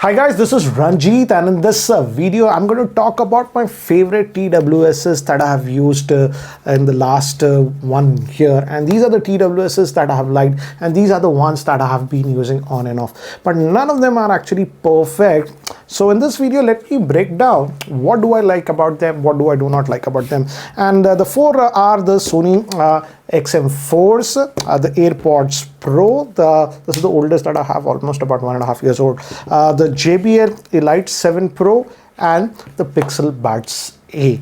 Hi guys, this is Ranjit, and in this video I'm going to talk about my favorite TWSs that I have used in the last 1 year, and these are the TWSs that I have liked, and these are the ones that I have been using on and off, but none of them are actually perfect. So in this video, let me break down what do I like about them, what do I do not like about them. And the four are the Sony Xm4s, the Airpods Pro, this is the oldest that I have, almost about 1.5 years old, the Jbl Light 7 Pro, and the Pixel Buds A.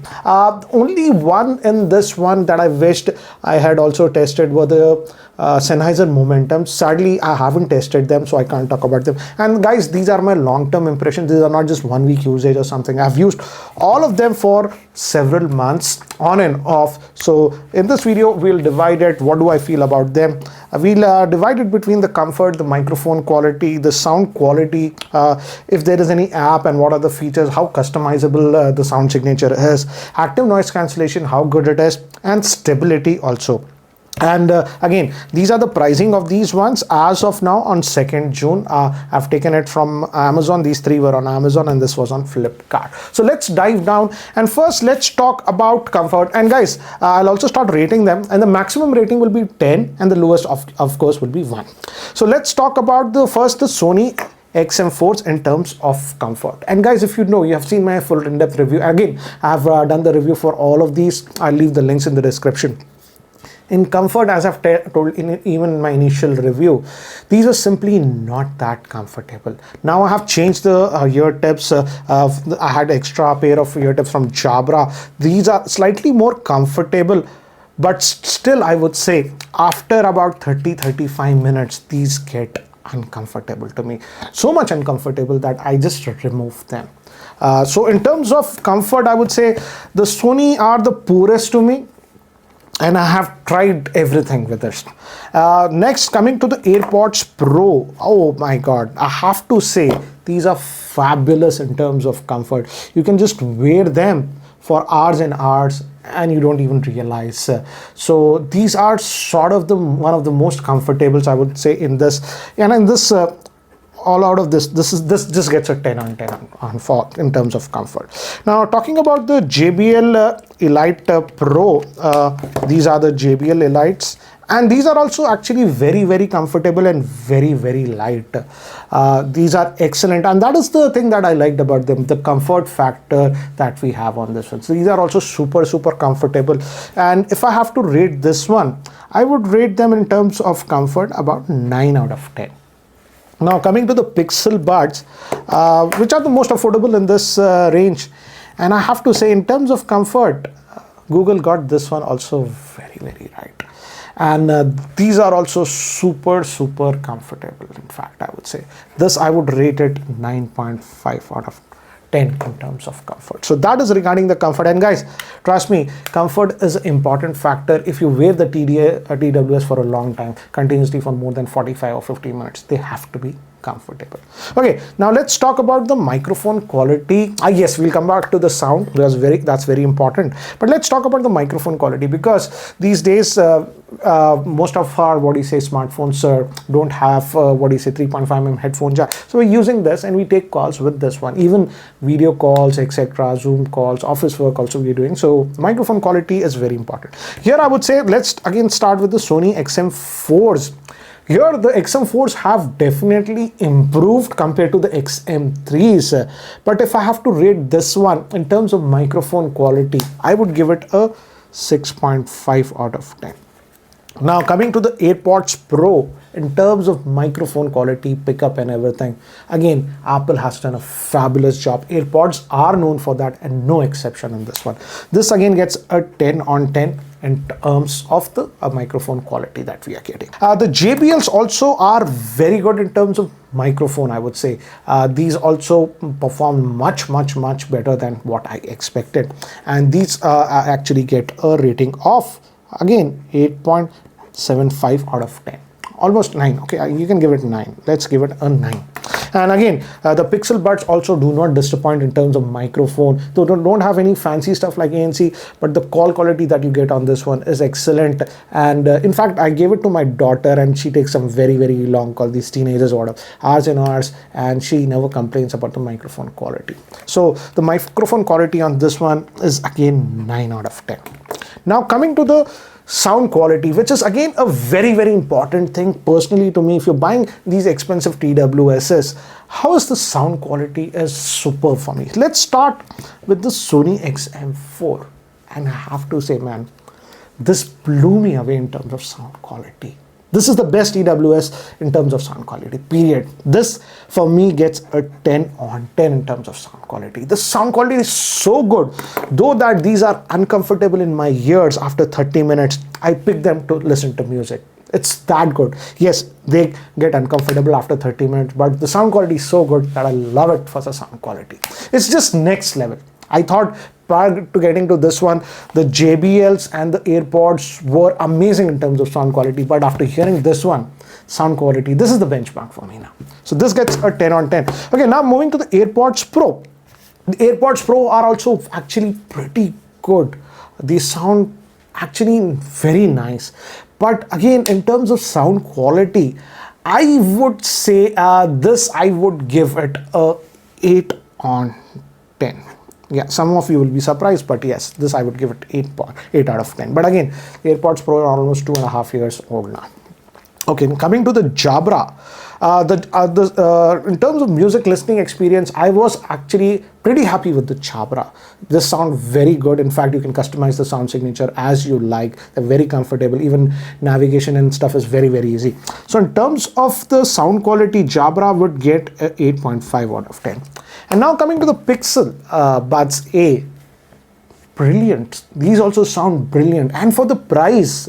Only one in this one that I wished I had also tested were the Sennheiser Momentum. Sadly, I haven't tested them, so I can't talk about them. And guys, these are my long-term impressions. These are not just 1 week usage or something. I've used all of them for several months on and off. So in this video, we'll divide it. What do I feel about them? We'll divide it between the comfort, the microphone quality, the sound quality, if there is any app and what are the features, how customizable the sound signature is, active noise cancellation, how good it is, and stability also. And again, these are the pricing of these ones as of now on 2nd June. I've taken it from Amazon. These three were on Amazon and this was on Flipkart. So let's dive down, and first let's talk about comfort. And guys, I'll also start rating them, and the maximum rating will be 10 and the lowest of course will be 1. So let's talk about the Sony Xm Force in terms of comfort. And guys, if you know, you have seen my full in-depth review. Again, I've done the review for all of these. I'll leave the links in the description. In comfort, as I've told in even my initial review, these are simply not that comfortable. Now I have changed the ear tips. I had extra pair of ear tips from Jabra. These are slightly more comfortable, but still I would say after about 30-35 minutes, these get uncomfortable to me. So much uncomfortable that I just removed them. So in terms of comfort, I would say the Sony are the poorest to me, and I have tried everything with this. Next, coming to the Airpods Pro. Oh my God, I have to say these are fabulous in terms of comfort. You can just wear them for hours and hours and you don't even realize. So these are sort of one of the most comfortables, I would say, in this. And in this, all out of this just gets a 10 on 10 on in terms of comfort. Now talking about the Jbl Light Pro, these are the Jbl Elites, and these are also actually very comfortable and very light. These are excellent, and that is the thing that I liked about them, the comfort factor that we have on this one. So these are also super comfortable, and if I have to rate this one, I would rate them in terms of comfort about 9 out of 10. Now coming to the Pixel Buds, which are the most affordable in this range, and I have to say in terms of comfort, Google got this one also very right. And these are also super comfortable. In fact, I would say this, I would rate it 9.5 out of 10 in terms of comfort. So that is regarding the comfort. And guys, trust me, comfort is an important factor. If you wear the TWS for a long time, continuously for more than 45 or 50 minutes, they have to be comfortable. Okay, now let's talk about the microphone quality. Yes, we'll come back to the sound, because that's very important, but let's talk about the microphone quality, because these days most of our smartphones don't have 3.5mm headphone jack, so we're using this and we take calls with this one, even video calls, etc., Zoom calls, office work also we're doing. So microphone quality is very important here. I would say let's again start with the Sony Xm4s. Here the Xm4s have definitely improved compared to the Xm3s, but if I have to rate this one in terms of microphone quality, I would give it a 6.5 out of 10. Now coming to the Airpods Pro, in terms of microphone quality, pickup and everything, again, Apple has done a fabulous job. Airpods are known for that, and no exception in this one. This again gets a 10 on 10 in terms of the microphone quality that we are getting. The JBLs also are very good in terms of microphone, I would say. These also perform much better than what I expected, and these actually get a rating of, again, 8.75 out of 10. Almost 9. Okay, you can give it 9. Let's give it a 9. And again, the Pixel Buds also do not disappoint in terms of microphone. They don't have any fancy stuff like ANC, but the call quality that you get on this one is excellent. And in fact, I gave it to my daughter, and she takes some very, very long calls, these teenagers order hours and hours, and she never complains about the microphone quality. So the microphone quality on this one is again 9 out of 10. Now coming to the sound quality, which is again a very, very important thing personally to me. If you're buying these expensive TWSs, how is the sound quality is super for me. Let's start with the Sony Xm4, and I have to say, man, this blew me away in terms of sound quality. This is the best TWS in terms of sound quality, period. This for me gets a 10 on 10 in terms of sound quality. The sound quality is so good, though that these are uncomfortable in my ears. After 30 minutes, I pick them to listen to music. It's that good. Yes, they get uncomfortable after 30 minutes, but the sound quality is so good that I love it for the sound quality. It's just next level. I thought prior to getting to this one, the JBLs and the Airpods were amazing in terms of sound quality, but after hearing this one, sound quality, this is the benchmark for me now. So this gets a 10 on 10. Okay, now moving to the Airpods Pro. The Airpods Pro are also actually pretty good. They sound actually very nice. But again, in terms of sound quality, I would say this, I would give it a 8 on 10. Yeah, some of you will be surprised, but yes, this I would give it 8 out of 10. But again, AirPods Pro are almost 2.5 years old now. Okay, coming to the Jabra, in terms of music listening experience, I was actually pretty happy with the Jabra. They sound very good. In fact, you can customize the sound signature as you like. They're very comfortable. Even navigation and stuff is very, very easy. So in terms of the sound quality, Jabra would get a 8.5 out of 10. And now coming to the Pixel Buds A. Brilliant. These also sound brilliant, and for the price,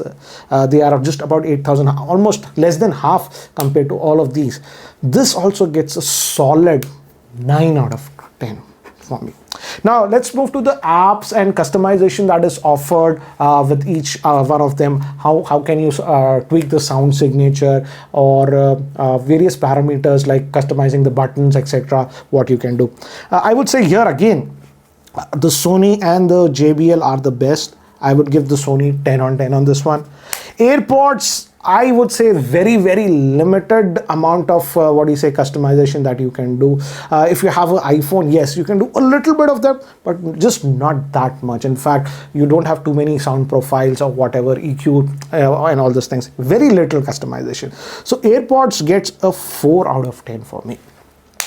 they are just about 8,000, almost less than half compared to all of these. This also gets a solid 9 out of 10 for me. Now let's move to the apps and customization that is offered with each one of them. How can you tweak the sound signature, or various parameters like customizing the buttons, etc. What you can do. I would say here again, the Sony and the JBL are the best. I would give the Sony 10 on 10 on this one. Airpods, I would say very, very limited amount of customization that you can do. If you have an iPhone, yes, you can do a little bit of that, but just not that much. In fact, you don't have too many sound profiles or whatever, EQ and all those things. Very little customization. So Airpods gets a 4 out of 10 for me.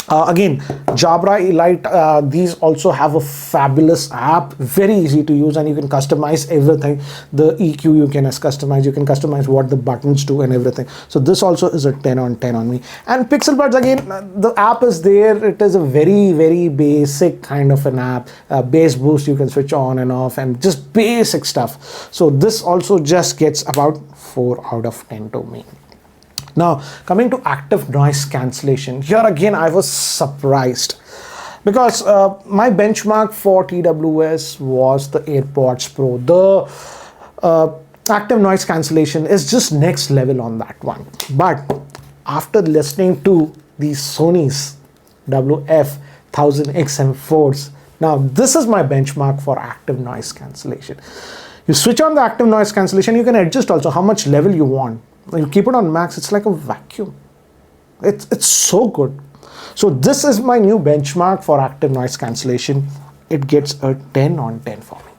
Again, Jabra Elite, these also have a fabulous app, very easy to use, and you can customize everything. The EQ you can customize what the buttons do and everything. So this also is a 10 on 10 on me. And Pixel Buds, again, the app is there. It is a very, very basic kind of an app. Bass boost you can switch on and off, and just basic stuff. So this also just gets about 4 out of 10 to me. Now, coming to active noise cancellation, here again I was surprised, because my benchmark for TWS was the Airpods Pro. The active noise cancellation is just next level on that one. But after listening to the Sony's WF 1000 Xm4s, now this is my benchmark for active noise cancellation. You switch on the active noise cancellation, you can adjust also how much level you want. You keep it on max, it's like a vacuum. It's so good. So this is my new benchmark for active noise cancellation. It gets a 10 on 10 for me.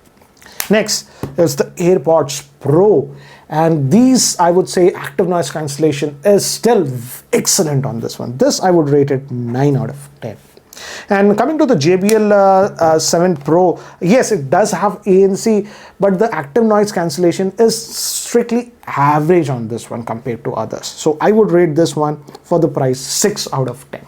Next is the Airpods Pro, and these, I would say, active noise cancellation is still excellent on this one. This I would rate it 9 out of 10. And coming to the JBL 7 Pro, yes, it does have ANC, but the active noise cancellation is strictly average on this one compared to others. So I would rate this one, for the price, 6 out of 10.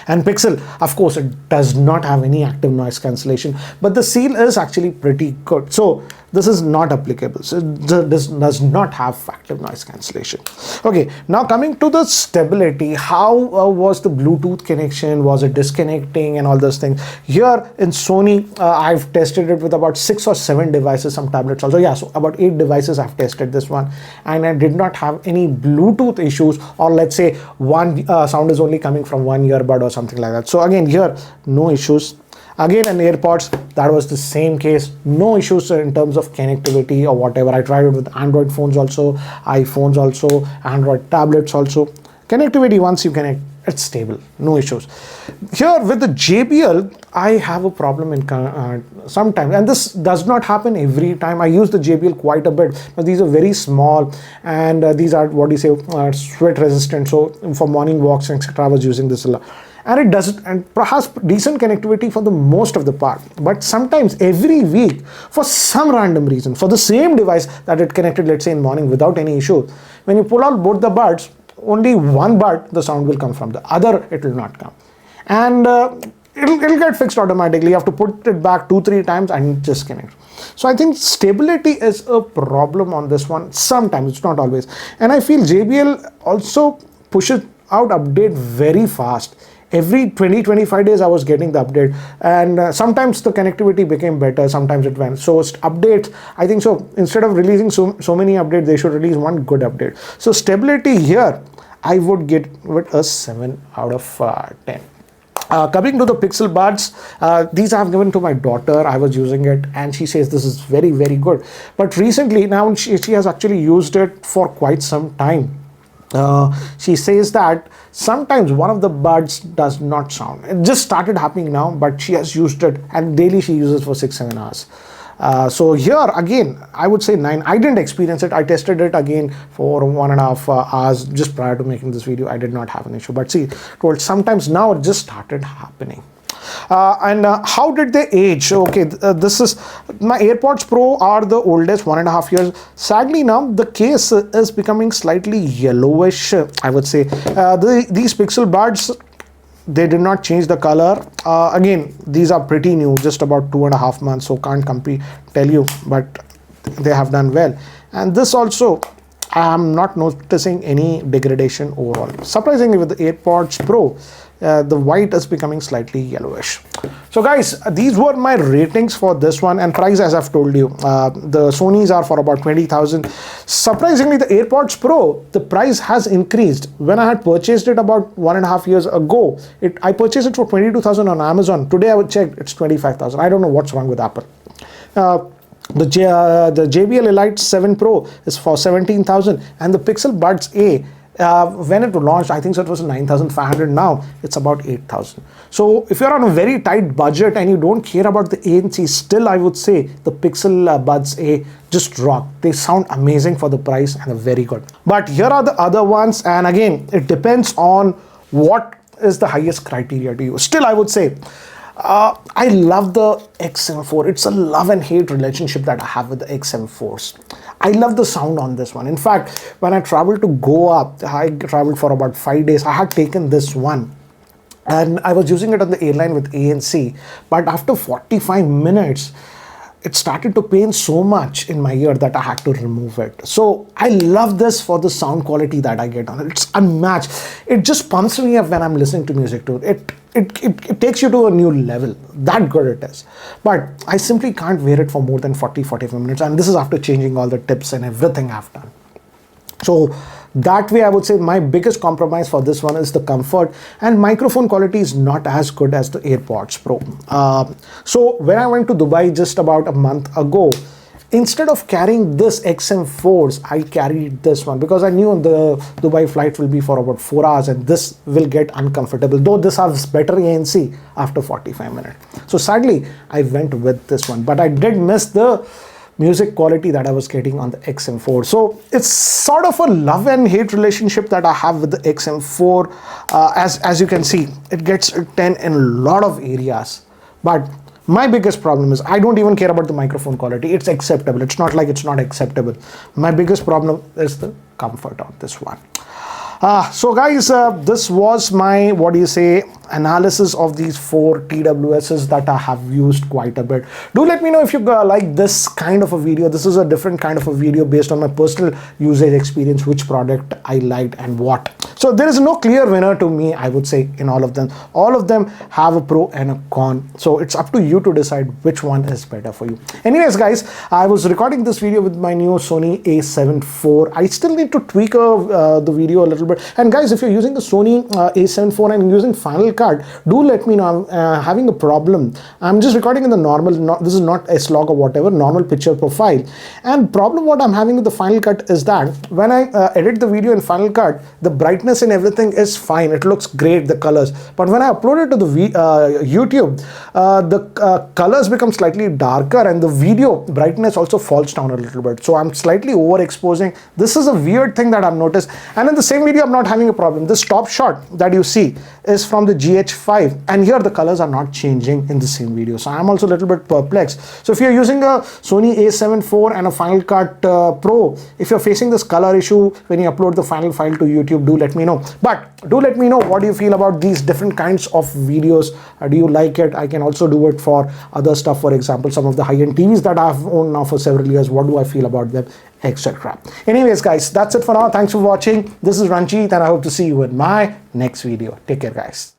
And Pixel, of course, it does not have any active noise cancellation, but the seal is actually pretty good. So this is not applicable. So this does not have active noise cancellation. Okay, now coming to the stability, how was the Bluetooth connection? Was it disconnecting and all those things? Here in Sony, I've tested it with about 6 or 7 devices, some tablets also. Yeah, so about 8 devices I've tested this one, and I did not have any Bluetooth issues, or let's say one sound is only coming from one earbud or something like that. So again, here no issues. Again, in AirPods, that was the same case. No issues in terms of connectivity or whatever. I tried it with Android phones also, iPhones also, Android tablets also. Connectivity, once you connect, it's stable, no issues. Here with the JBL, I have a problem in sometimes, and this does not happen every time. I use the JBL quite a bit, but these are very small, and these are, what do you say, sweat resistant. So for morning walks, etc., I was using this a lot. And it does, and has decent connectivity for the most of the part. But sometimes every week, for some random reason, for the same device that it connected, let's say in morning without any issue, when you pull out both the buds, only one bud, the sound will come from the other, it will not come. And it'll get fixed automatically. You have to put it back 2-3 times and just connect. So I think stability is a problem on this one. Sometimes, it's not always. And I feel JBL also pushes out update very fast. Every 20-25 days I was getting the update, and sometimes the connectivity became better, sometimes it went. So updates, I think so, instead of releasing so many updates, they should release one good update. So stability here, I would get with a 7 out of 10. Coming to the Pixel buds, these I have given to my daughter. I was using it and she says this is very, very good. But recently, now she has actually used it for quite some time. She says that sometimes one of the buds does not sound. It just started happening now, but she has used it and daily she uses for 6-7 hours. So here again, I would say 9. I didn't experience it. I tested it again for 1.5 hours just prior to making this video. I did not have an issue, but see, told sometimes now it just started happening. How did they age? Okay, this is my AirPods Pro are the oldest, 1.5 years. Sadly now the case is becoming slightly yellowish, I would say. These Pixel buds, they did not change the color. Again, these are pretty new, just about 2.5 months, so can't tell you, but they have done well. And this also, I am not noticing any degradation overall. Surprisingly, with the AirPods Pro, the white is becoming slightly yellowish. So guys, these were my ratings for this one, and price, as I've told you, the Sonys are for about 20,000. Surprisingly, the AirPods Pro, the price has increased. When I had purchased it about 1.5 years ago, I purchased it for 22,000 on Amazon. Today I would check, it's 25,000. I don't know what's wrong with Apple. The Jbl Elite 7 Pro is for 17,000, and the Pixel Buds A, when it launched, I think so it was 9,500. Now it's about 8,000. So if you're on a very tight budget and you don't care about the ANC, still I would say the Pixel Buds A just rock. They sound amazing for the price and are very good. But here are the other ones, and again, it depends on what is the highest criteria to you. Still, I would say I love the Xm4. It's a love and hate relationship that I have with the Xm4s. I love the sound on this one. In fact, when I traveled to Goa, I traveled for about 5 days. I had taken this one and I was using it on the airline with ANC. But after 45 minutes, it started to pain so much in my ear that I had to remove it. So I love this for the sound quality that I get on it. It's unmatched. It just pumps me up when I'm listening to music to it. It takes you to a new level. That good it is. But I simply can't wear it for more than 40-45 minutes. And this is after changing all the tips and everything I've done. So that way, I would say my biggest compromise for this one is the comfort, and microphone quality is not as good as the AirPods Pro. So when I went to Dubai just about a month ago, instead of carrying this Xm4s, I carried this one because I knew the Dubai flight will be for about 4 hours and this will get uncomfortable, though this has better ANC after 45 minutes. So sadly, I went with this one, but I did miss the music quality that I was getting on the Xm4. So it's sort of a love and hate relationship that I have with the Xm4. As you can see, it gets a 10 in a lot of areas. But my biggest problem is I don't even care about the microphone quality. It's acceptable. It's not like it's not acceptable. My biggest problem is the comfort on this one. So guys, this was my, what do you say, analysis of these 4 TWSs that I have used quite a bit. Do let me know if you like this kind of a video. This is a different kind of a video based on my personal usage experience, which product I liked and what. So there is no clear winner to me, I would say, in all of them. All of them have a pro and a con. So it's up to you to decide which one is better for you. Anyways, guys, I was recording this video with my new Sony Xm IV. I still need to tweak the video a little bit. And guys, if you're using the Sony Xm IV and using Final Cut, do let me know. I'm having a problem. I'm just recording in the normal, this is not S-Log or whatever, normal picture profile. And problem what I'm having with the Final Cut is that when I edit the video in Final Cut, the brightness and everything is fine. It looks great, the colors. But when I upload it to the YouTube, the colors become slightly darker and the video brightness also falls down a little bit. So I'm slightly overexposing. This is a weird thing that I've noticed. And in the same video, I'm not having a problem. This top shot that you see is from the GH5, and here the colors are not changing in the same video. So I'm also a little bit perplexed. So if you're using a Sony Xm IV and a Final Cut Pro, if you're facing this color issue when you upload the final file to YouTube, do let me know. But do let me know what do you feel about these different kinds of videos. Do you like it? I can also do it for other stuff. For example, some of the high-end TVs that I've owned now for several years. What do I feel about them, etc. Anyways, guys, that's it for now. Thanks for watching. This is Ranjit, and I hope to see you in my next video. Take care, guys.